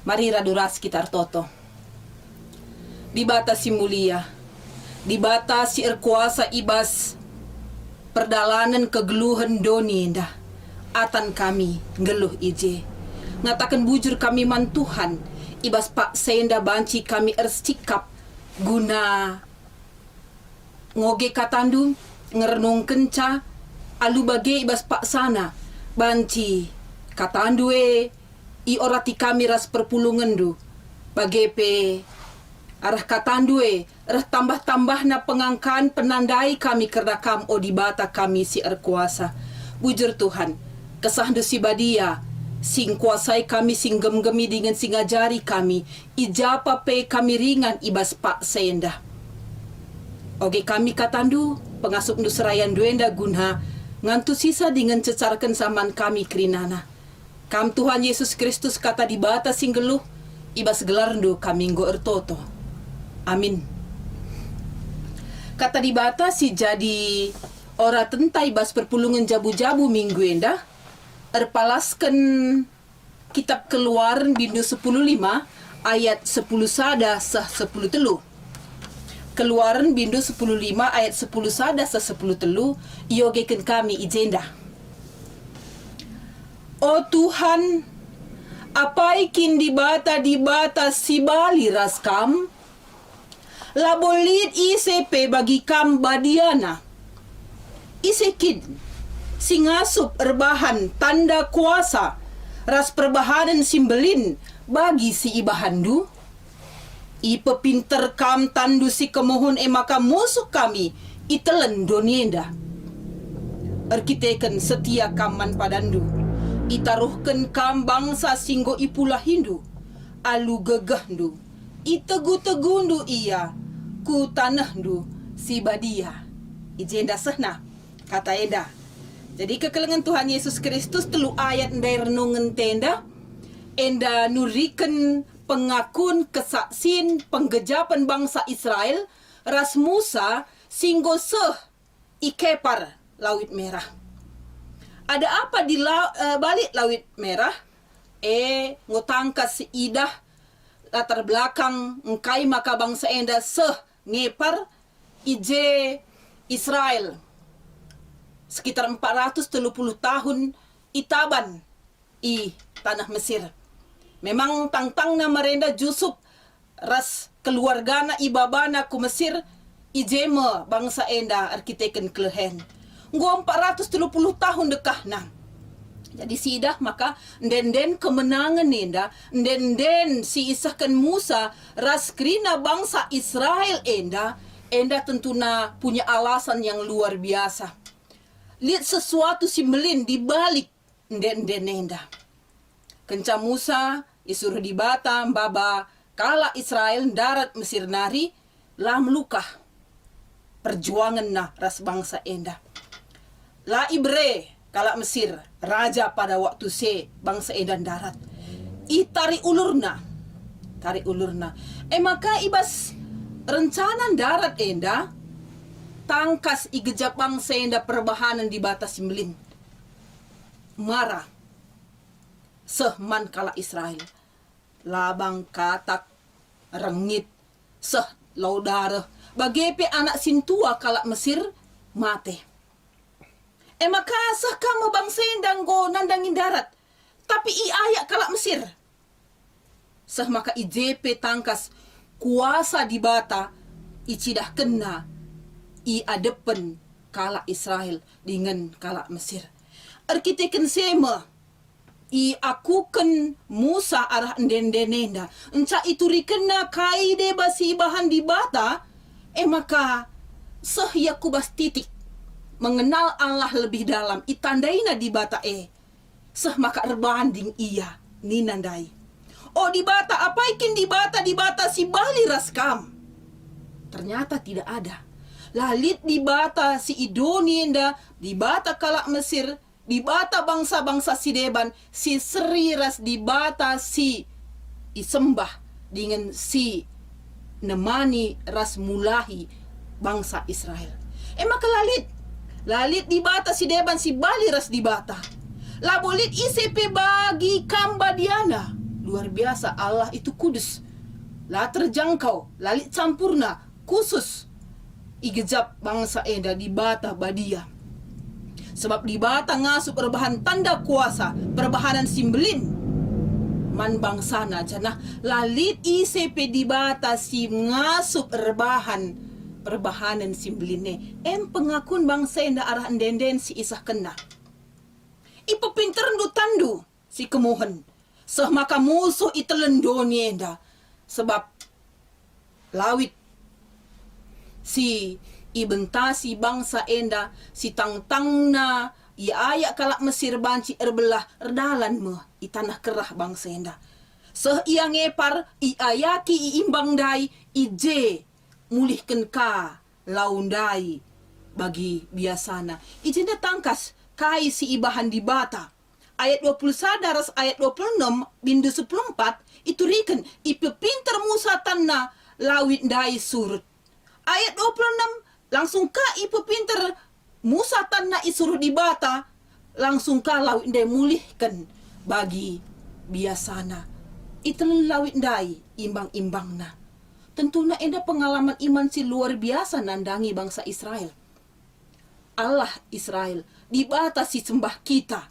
Mari raduras kitar toto. Di bata si mulia, di bata si erkuasa ibas, perdalanan kegeluhan doni indah. Atan kami ngeluh ije. Ngatakan bujur kami man Tuhan, ibas pak senda banci kami ersikap guna ngoge katandu ngerenung kenca alu bage ibas pak sana banci katandu i orati kami ras perpulungan du bagepe arah katandu arah tambah na pengangkan penandai kami kerna kam o di bata kami si erkuasa bujur Tuhan kesah du si badia sing kuasai kami sing gem-gemi dengan sing ajari kami ijapa pe kami ringan ibas pak senda oge kami katandu pengasup du serayan duenda guna ngantu sisa dengan cecarkan saman kami kerinana kam Tuhan Yesus Kristus kata di bata sing geluh ibas gelarndu kami nggo ertoto amin. Kata di bata si jadi ora tentai bas perpulungan jabu-jabu minggu endah erpalaskan kitab Keluaran bindu 10:5 ayat 10 sada sah 10 telu. Keluaran bindu 10:5 ayat 10 sada sah 10 telu iogekan kami ijenda. O Tuhan, apaikin di bata si bali raskam labolit ICP bagi kam badiana isekid singasup erbahan tanda kuasa ras perbahanan simbelin bagi si ibahandu ipepinter kam tandu si kemohon maka musuh kami itelen donienda erkiteken setia kaman padandu itaruhken kam bangsa singgo ipula Hindu alu gegahdu itegu-tegundu iya ku tanahdu si badia ijenda sehna kata eda. Jadi kekelengan Tuhan Yesus Kristus telu ayat ndai renungan tenda enda nuriken pengakun kesaksin penggejapan bangsa Israel ras Musa singgo seh ikepar Laut Merah. Ada apa di balik Laut Merah? Ngotangkas si idah latar belakang engkai maka bangsa enda seh ngepar ije Israel sekitar 430 tahun itaban i tanah Mesir. Memang tangtang na merenda Jusuf ras keluargana ibabana ku Mesir ijeme bangsa enda arkiteken kelehen. Nggo 430 tahun dekahna. Jadi sidah maka den kemenangan enda den si isahkan Musa ras krina bangsa Israel enda tentuna punya alasan yang luar biasa. Lihat sesuatu simbelin di balik den enda. Kenca Musa isuruh di bata baba kala Israel darat Mesir nari lah melukah perjuangan na ras bangsa enda. La Ibre kala Mesir raja pada waktu se bangsa enda darat. Tarik ulurna. Maka ibas rencana darat enda tangkas igejap bangsa enda perbahanan di batas simlin. Marah. Sehman kala Israel. Labang katak rengit. Seh laudara. Bagepe anak sintua kala Mesir mate. Maka seh kamu bangsa enda nggo nandangin darat. Tapi ayak kala Mesir. Seh maka IJP tangkas kuasa di bata icidah kena i adepen kala Israel dengan kala Mesir. Arkiteken sema i akuken Musa arah dendenenda. Enca itu rikena kaide basi bahan di bata. Maka seh yakubas titik mengenal Allah lebih dalam itandaina di bata seh maka erbanding iya ninandai. Oh di bata apaikin di bata si bali raskam. Ternyata tidak ada. Lalit di bata si Idonienda, di bata kala Mesir, di bata bangsa-bangsa si Deban, si Seriras di bata si Isembah dengan si nemani ras mulahi bangsa Israel. Maka lalit di bata si Deban si bali ras di bata. Labolit ICP bagi kambadiana luar biasa. Allah itu kudus, la terjangkau, lalit campurna, khusus igejap bangsa enda di bata badia. Sebab di bata ngasup perbahan tanda kuasa, perbahanan simbelin man bangsana janah lalit ICP di bata si ngasup perbahanan simbeline. Pengakun bangsa enda arah denden si isah kena. Ipapinter ndu tandu si kemuhen. Seh maka musuh itelendoni enda. Sebab lawit si ibentasi bangsa enda si tangtangna ayak kalak Mesir banci erbelah erdalan meh i tanah kerah bangsa enda. Seh ia ngepar ayaki imbang dai ije mulihken ka laundai bagi biasana. Ijenda tangkas kai si ibahan di bata. Ayat 21 daras ayat 26 bindu 14 itu riken ipe pinter Musa tanna lawit dai surut. Ayat 26 langsung ka ipe pinter Musa tanna isurut di bata langsung ka lawit dai mulihkan bagi biasana. Itu lawit dai imbang-imbangna. Tentunya enda pengalaman iman si luar biasa nandangi bangsa Israel. Allah Israel dibatasi sembah kita.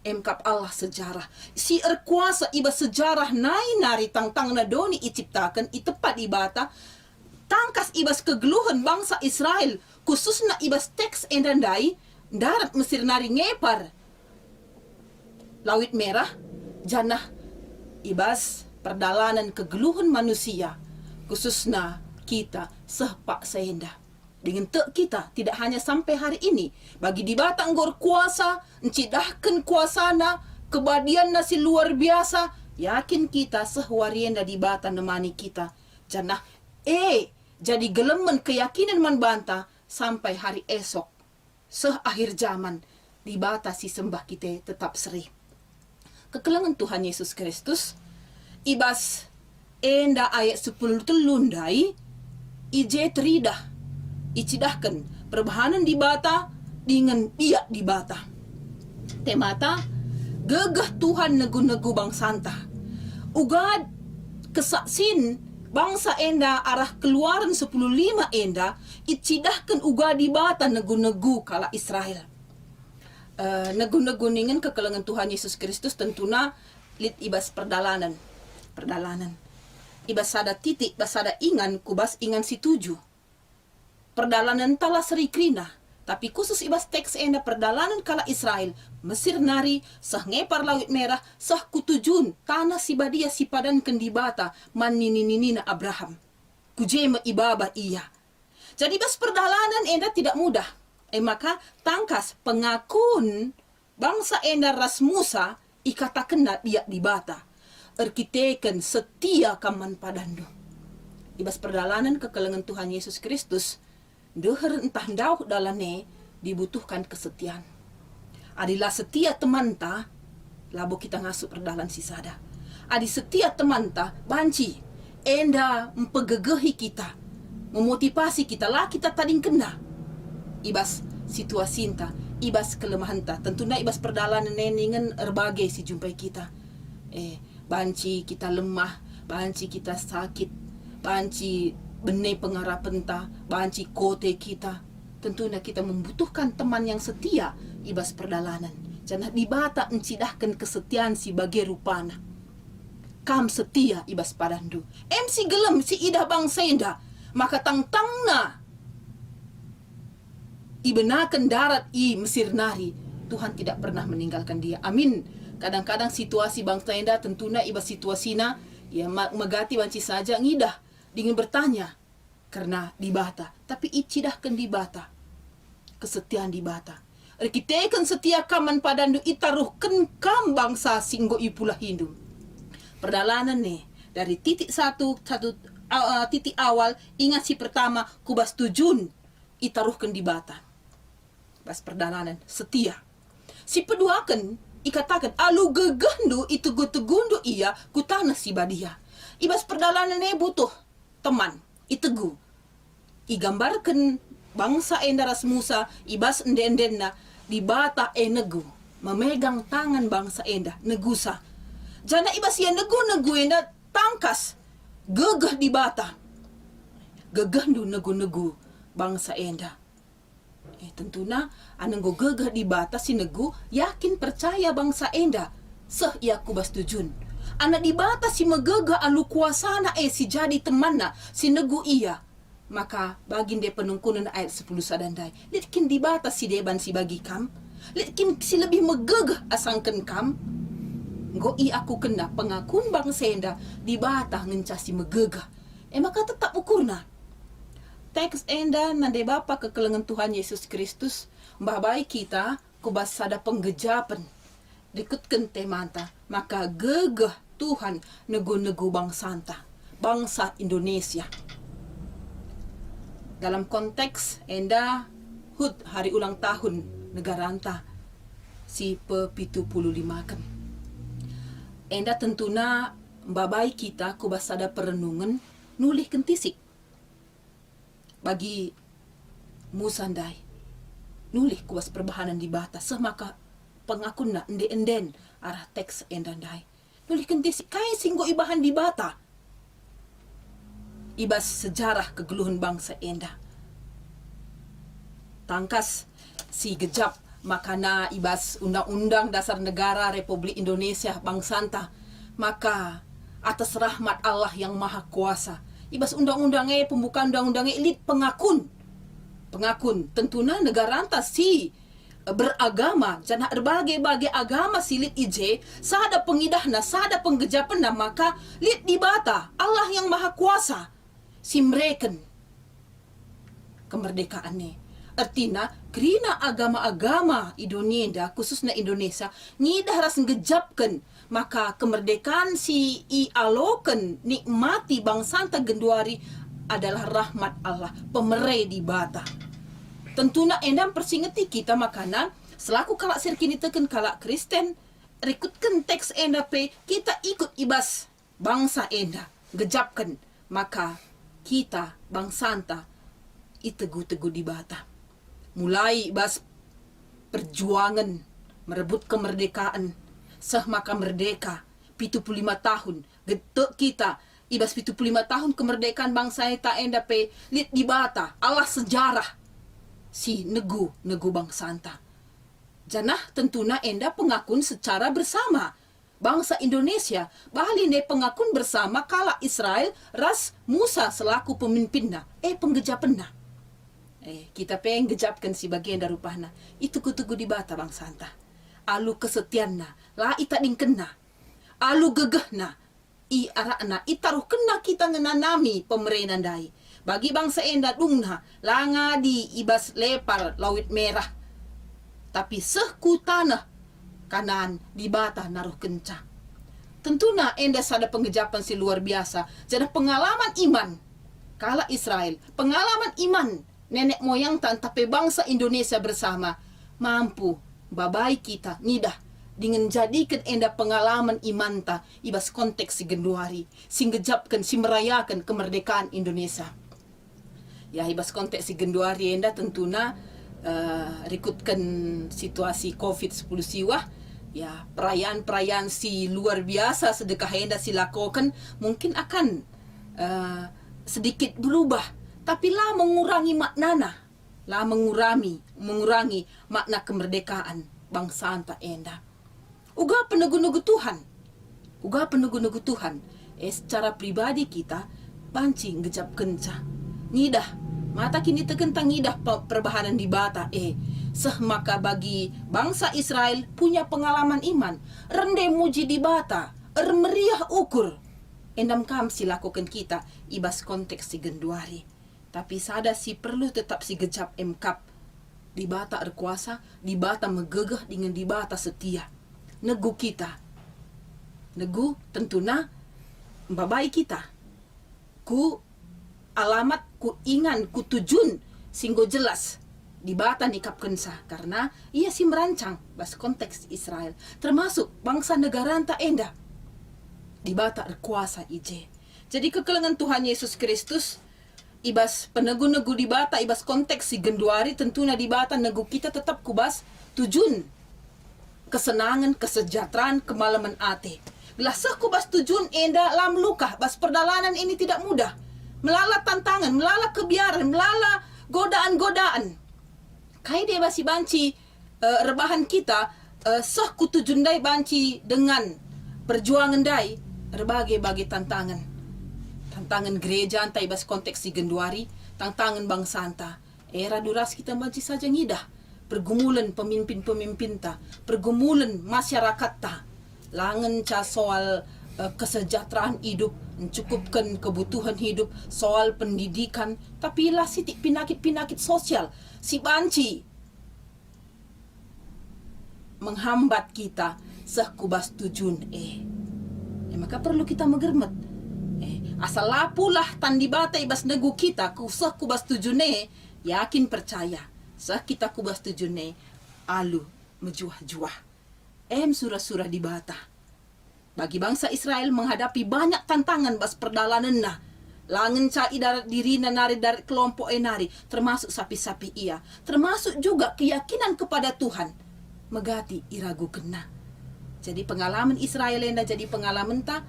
Emkap Allah sejarah. Si erkuasa iba sejarah nai nari tangtang na doni iciptakan itepat ibata. Tangkas ibas kegeluhan bangsa Israel. Khususna ibas teks endandai. Darat Mesir nari ngepar. Lawit merah. Janah ibas perdalanan kegeluhan manusia. Khususna kita sepak seendah. Dengan tek kita tidak hanya sampai hari ini. Bagi di batang gor kuasa, encidahkan kuasana, kebadian nasi luar biasa. Yakin kita sehwarienda di bata nemani kita. Janah jadi gelemen keyakinan man banta sampai hari esok. Akhir zaman di bata si sembah kita tetap seri. Kekelangan Tuhan Yesus Kristus. Ibas enda ayat 10 telundai. Ije teridah. Icidahkan perbahanan di bata dengan dia di bata. Temata gegah Tuhan negu-negu bangsanta. Ugad kesaksin bangsa enda arah keluaran 10:5 enda icidahkan uga di bata negu-negu kala Israel. Negu-negu ningen kekelengan Tuhan Yesus Kristus tentuna lit ibas perdalanan. Ibas sada titik basada ingan kubas ingan si tuju. Perdalanan tala seri krina, tapi khusus ibas teks enda perdalanan kala Israel, Mesir nari, sah ngepar lawit merah, sah kutujun, tanah si badia si padan kendibata, man nini-nina Abraham. Kujema ibaba iya. Jadi bas perdalanan enda tidak mudah. Maka tangkas pengakun bangsa enda ras Musa, ikatakan dia di bata. Erkiteken setia kaman padando. Ibas perdalanan kekelengan Tuhan Yesus Kristus, deher entah dauh dalane dibutuhkan kesetiaan. Adilah setia temanta, labo kita ngasup perdalan sisada. Adi setia temanta, banci, enda mempegegehi kita, memotivasi kita, lah kita tading kena. Ibas situasi ta, ibas kelemahan ta, tentunya ibas perdalanan neningen erbagai si jumpai kita. Banci kita lemah, banci kita sakit, banci benai pengarapan ta, banci kote kita. Tentunya kita membutuhkan teman yang setia ibas perdalanan. Jangan dibata encidahkan kesetiaan si bagai rupana. Kam setia ibas padandu. Si gelem si idah bangsa enda. Maka tangtangna ibenakan darat Mesir nari. Tuhan tidak pernah meninggalkan dia. Amin. Kadang-kadang situasi bangsa enda tentunya ibas situasina ya megati banci saja ngidah dengan bertanya karena dibata, tapi icidahkan dibata, kesetiaan dibata. Kita setia kaman padandu itaruhkan kam bangsa singgo ipulah hindum. Perdalanan nih dari titik satu titik awal ingat si pertama kubas tujun itaruhkan dibata. Bas perdalanan setia. Si peduakan ikatakan alu gegendu itu gutegundu iya kutana si badia. Ibas perdalanan nih butuh teman, itegu. Igambarkan bangsa endaras Musa, ibas endendena, di bata negu. Memegang tangan bangsa enda, negusa. Jana ibas yan nagu-nagu na tangkas. Gegah di bata. Gegah do nagu-nagu bangsa enda. Tentu na, anang go gegah di bata si nagu, yakin percaya bangsa enda. Seh iya kubas tujun. Anak di bata si megegah alu kuasana si jadi teman na, si nagu iya. Maka bagin de penungkunan ayat 10 sadandai. Litkin di bata si deban si bagi kam. Litkin si lebih megegah asangken kam. Go i aku kena pengakun bangsa enda di bata ngencah si megegah. Maka tetap ukurna. Teks enda nande bapa kekelengan Tuhan Yesus Kristus. Mbah baik kita kubas sada penggejapan. Dikutkan temanta. Maka gegah Tuhan nego-nego bangsanta. Bangsa Indonesia. Dalam konteks enda HUT hari ulang tahun negara anta si pe-75 kan. Enda tentuna babai kita kubas sada perenungan nulih kentisik bagi musandai nulih kubas perbahanan di batas semaka pengakun na ende-enden arah teks endandai nulih kentisik kai singgo ibahan di bata ibas sejarah kegeluhan bangsa enda. Tangkas si gejap makana ibas Undang-Undang Dasar Negara Republik Indonesia bangsanta. Maka atas rahmat Allah yang Maha Kuasa. Ibas undang-undangnya pembukaan undang-undangnya elit pengakun. Pengakun tentunya negara anta si beragama jangan berbagai-bagai agama silit ije sada pengidahna sada penggejapna maka lit di bata Allah yang Maha Kuasa simreken kemerdekaannya artinya kerina agama-agama Indonesia khususnya Indonesia ngidah ras ngejapkan maka kemerdekaan si ialoken nikmati bangsanta genduari adalah rahmat Allah pemerai di bata. Tentunya endam persingeti kita makanan selaku kalak sirkini teken kalak Kristen rekutkan teks enda pe kita ikut ibas bangsa enda gejapkan maka kita bangsanta itegu-tegu di bata mulai ibas perjuangan merebut kemerdekaan seh maka merdeka 75 tahun getek kita ibas 75 tahun kemerdekaan bangsa eta enda pe lit di bata Allah sejarah si negu bangsanta. Janah tentuna enda pengakun secara bersama. Bangsa Indonesia bahali ne pengakun bersama kala Israel ras Musa selaku pemimpinna. Penggejapenna. Kita pengen gejapkan si bagian darupahna. Itu kutugu di bata bangsanta. Alu kesetianna. La ita dingkena. Alu gegehna. I arakna. Itaruh kena kita ngenanami pemerenan dai. Bagi bangsa enda dungna langa di ibas lepar lawit merah. Tapi sehku tanah kanan di bata naruh kencang. Tentuna enda sada penggejapan si luar biasa. Jadi pengalaman iman kala Israel, pengalaman iman nenek moyang tan tapi bangsa Indonesia bersama mampu babai kita nidah dengan jadikan enda pengalaman iman ta ibas konteks si genduari sing gejapkan si merayakan kemerdekaan Indonesia. Ya ibas konteks si genduari enda tentuna rekutkan situasi COVID-10 siwah ya perayaan-perayaan si luar biasa sedekah enda si lakukan mungkin akan sedikit berubah tapi lah mengurangi maknana lah mengurangi makna kemerdekaan bangsa anta enda uga penegu-negu Tuhan secara pribadi kita pancing gejap kenca ngidah mata kini tekentang ngidah perbahanan di bata seh maka bagi bangsa Israel punya pengalaman iman rende muji di bata meriah ukur endam kam si lakukan kita ibas konteks si genduari tapi sada si perlu tetap si gejap emkap di bata erkuasa di bata megegeh dengan di bata setia negu kita negu tentuna babai kita ku alamat ku ingan ku tujun singgo jelas di bata nikap kensa karena ia si merancang bas konteks Israel termasuk bangsa negara anta enda di bata erkuasa ije jadi kekelengan Tuhan Yesus Kristus ibas penegu-negu di bata ibas konteks si genduari tentunya di bata negu kita tetap kubas tujun kesenangan kesejahteraan kemalaman ate Gelasah ku bas tujun enda lam luka, bas perdalanan ini tidak mudah. Melala tantangan, melala kebiaran, melala godaan-godaan. Kai dia basi banci rebahan kita, sah ku tujun dai banci dengan perjuangan dai, berbagai-bagai tantangan. Tantangan gereja antai bas konteks si genduari, tantangan bangsa anta. Era duras kita banci saja ngidah. Pergumulan pemimpin-pemimpin ta, pergumulan masyarakat ta. Langan ca soal kesejahteraan hidup, mencukupkan kebutuhan hidup, soal pendidikan, tapi lah sitik pinakit-pinakit sosial. Si banci menghambat kita sekubas tujun maka perlu kita mengermet. Asal lapulah tandi bata ibas negu kita ku sekubas tujun yakin percaya. Sah kita kubas tujune alu mejuah-juah. Surah-surah di bata. Bagi bangsa Israel menghadapi banyak tantangan bas perdalanan nah. Langen ca idarat diri nari dari kelompok nari, termasuk sapi-sapi ia, termasuk juga keyakinan kepada Tuhan. Megati iragu kena. Jadi pengalaman Israel yang jadi pengalaman ta,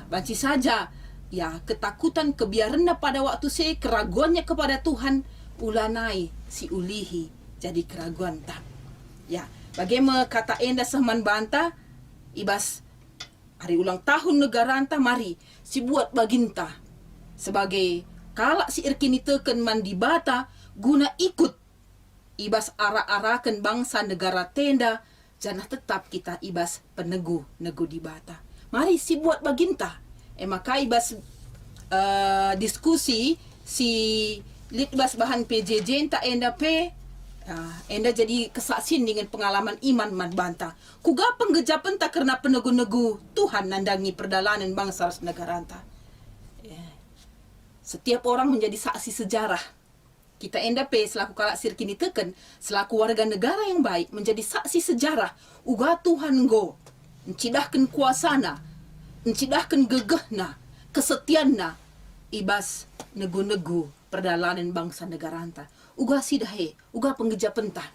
banci saja ya ketakutan kebiaran pada waktu saya keraguannya kepada Tuhan ulanai si ulihi jadi keraguan tak. Ya, bagaimana kata enda sehman banta ibas hari ulang tahun negara anta mari si buat baginta sebagai kalak si irkini teken mandi bata guna ikut ibas ara-arakan bangsa negara tenda janah tetap kita ibas penegu di bata. Mari si buat baginta. Maka ibas diskusi si litbas bahan PJJ enta enda enda jadi kesaksian dengan pengalaman iman man banta. Kuga penggejapan tak karena penegu-negu Tuhan nandangi perdalanan bangsa negara anta. Setiap orang menjadi saksi sejarah. Kita enda selaku kalak sirkini teken, selaku warga negara yang baik menjadi saksi sejarah. Uga Tuhan go, encidahkan kuasana, encidahkan gegehna, kesetianna, ibas negu-negu perdalanan bangsa negara anta. Uga sidahe, uga penggejapan ta.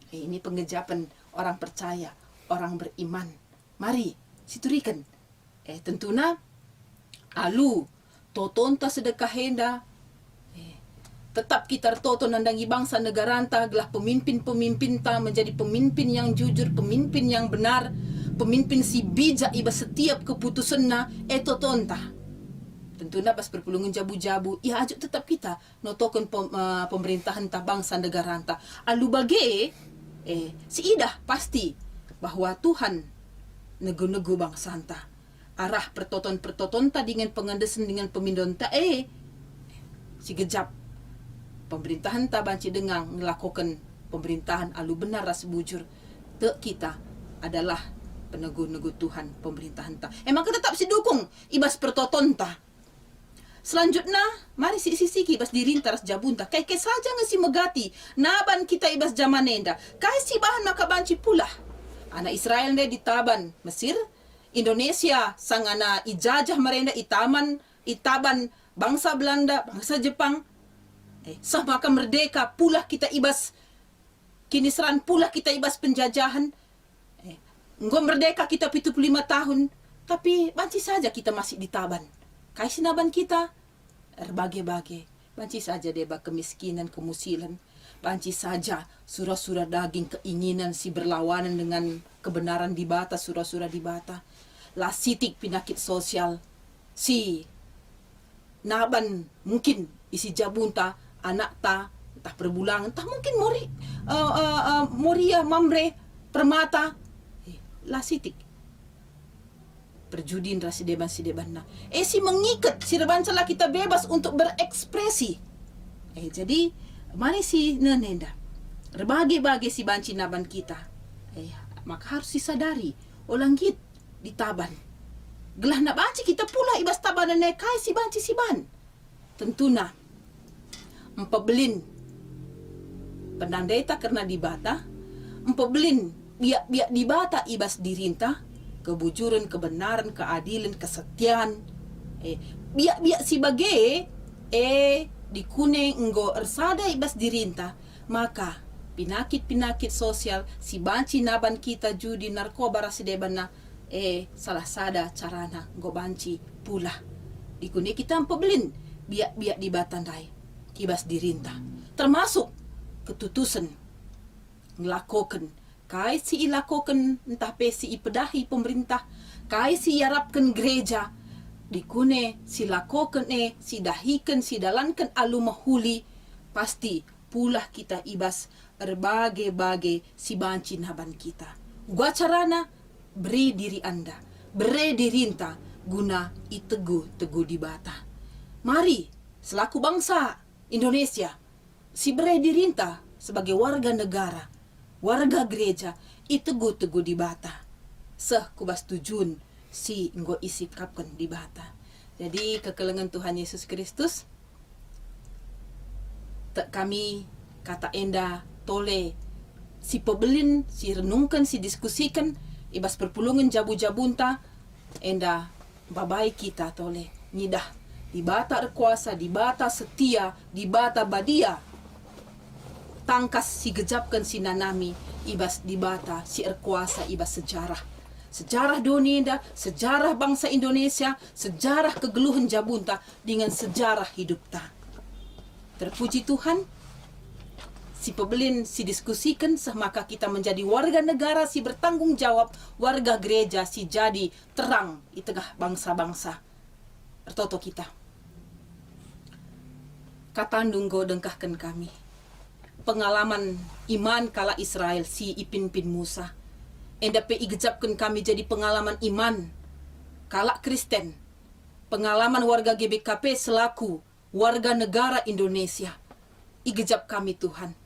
Ini penggejapan orang percaya, orang beriman. Mari, siturikan. Tentuna, alu, toton ta sedekah henda. Tetap kita toto nandangi bangsa negara anta, gelah pemimpin-pemimpin ta menjadi pemimpin yang jujur, pemimpin yang benar, pemimpin si bijak ibas setiap keputusanna, toton ta. Tentunya pas perpulungan jabu-jabu, ya ajuk tetap kita notokan pemerintahan ta bangsa negara anta. Alu bage, si idah pasti bahwa Tuhan negu-negu bangsa anta. Arah pertoton-pertoton ta dengan pengandesan dengan pemindon ta, si gejap. Pemerintahan ta banci dengang melakukan pemerintahan alu benar ras bujur. Te kita adalah penegu-negu Tuhan pemerintahan ta. Maka tetap si dukung ibas pertoton ta. Selanjutnya, mari si ibas dirintar jabunta. Kai saja ngasi megati. Naban kita ibas zaman enda. Kai si bahan maka banci pula. Anak Israel ne ditaban Mesir, Indonesia sang ana ijajah merenda itaban bangsa Belanda, bangsa Jepang. Sah maka merdeka pula kita ibas kiniseran pula kita ibas penjajahan. Enggo merdeka kita 75 tahun, tapi banci saja kita masih ditaban. Kai sinaban kita berbagai-bagai. Banci saja deba kemiskinan, kemusilan. Banci saja surah-surah daging keinginan si berlawanan dengan kebenaran di bata, surah-surah di bata. Lasitik penyakit sosial. Si naban mungkin isi jabunta anak ta entah perbulangan, entah mungkin Moria Mamre Permata lasitik perjudin rasi deban na si mengikat si rebancala kita bebas untuk berekspresi. Jadi mari si nenenda berbagai-bagai si banci naban kita. Maka harus disadari olanggit ditaban gelah na banci kita pula ibas tabanan nekai si banci si ban. Tentuna empebelin penandai tak karena dibata, empebelin biak-biak dibata ibas dirinta, kebujuran, kebenaran, keadilan, kesetiaan. Biak-biak si bage, di kuning enggo ersada ibas dirinta, maka pinakit-pinakit sosial si banci naban kita judi narkoba rasi debana salah sada carana go banci pula. Dikune kita pebelin biak-biak di batandai. Ibas dirinta. Termasuk ketutusan ngelakokan. Kai si ilakokan entah pe si ipedahi pemerintah. Kai si yarapkan gereja. Dikune si lakokan si dahikan si dalankan alu mahuli. Pasti pulah kita ibas berbagai-bagai si banci naban kita. Gua carana beri diri Anda, beri dirinta guna itegu di bata. Mari selaku bangsa Indonesia si beri dirinta sebagai warga negara, warga gereja itegu di bata. Seh kubas tujun si nggo isi kapkan di bata. Jadi kekelengan Tuhan Yesus Kristus kami kata enda tole si pebelin, si renungkan, si diskusikan ibas perpulungan jabu-jabunta enda babai kita tole nyidah di bata kuasa, di bata setia, di bata badia tangkas si gejapkan si nanami ibas di bata si erkuasa ibas sejarah dunia, sejarah bangsa Indonesia, sejarah kegeluhan jabunta dengan sejarah hidup ta. Terpuji Tuhan, si pebelin, si diskusikan, maka kita menjadi warga negara, si bertanggung jawab, warga gereja, si jadi terang di tengah bangsa-bangsa. Ertoto kita. Katandung go dengkahkan kami. Pengalaman iman kala Israel, si ipin-pin Musa. Endape igejapkan kami jadi pengalaman iman kala Kristen. Pengalaman warga GBKP selaku warga negara Indonesia. Igejap kami Tuhan.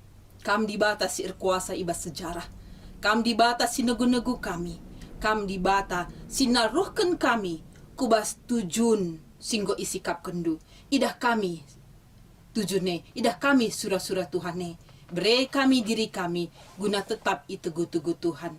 Kam dibatasi kuasa ibas sejarah. Kam dibatasi negu-negu kami. Kam dibata sinaruhkan kami. Kubas tujun singgo isikap kendu. Idah kami tujune. Idah kami surah-surah Tuhane. Beri kami diri kami. Guna tetap itegu-tegu Tuhan.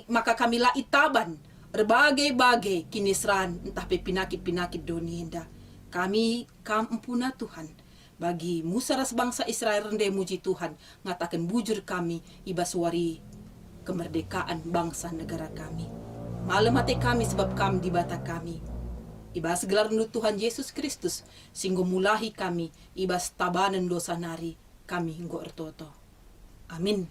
Maka kami la itaban. Berbagai-bagai kinisran. Entah pinakit-pinakit dunia. Kami kampuna Tuhan. Bagi Musa ras bangsa Israel rendai muji Tuhan. Ngatakan bujur kami ibas wari kemerdekaan bangsa negara kami. Malam hati kami sebab kami di bata kami. Ibas gelar menurut Tuhan Yesus Kristus. Singgo mulahi kami ibas tabanan dosa nari kami nggo ertoto. Amin.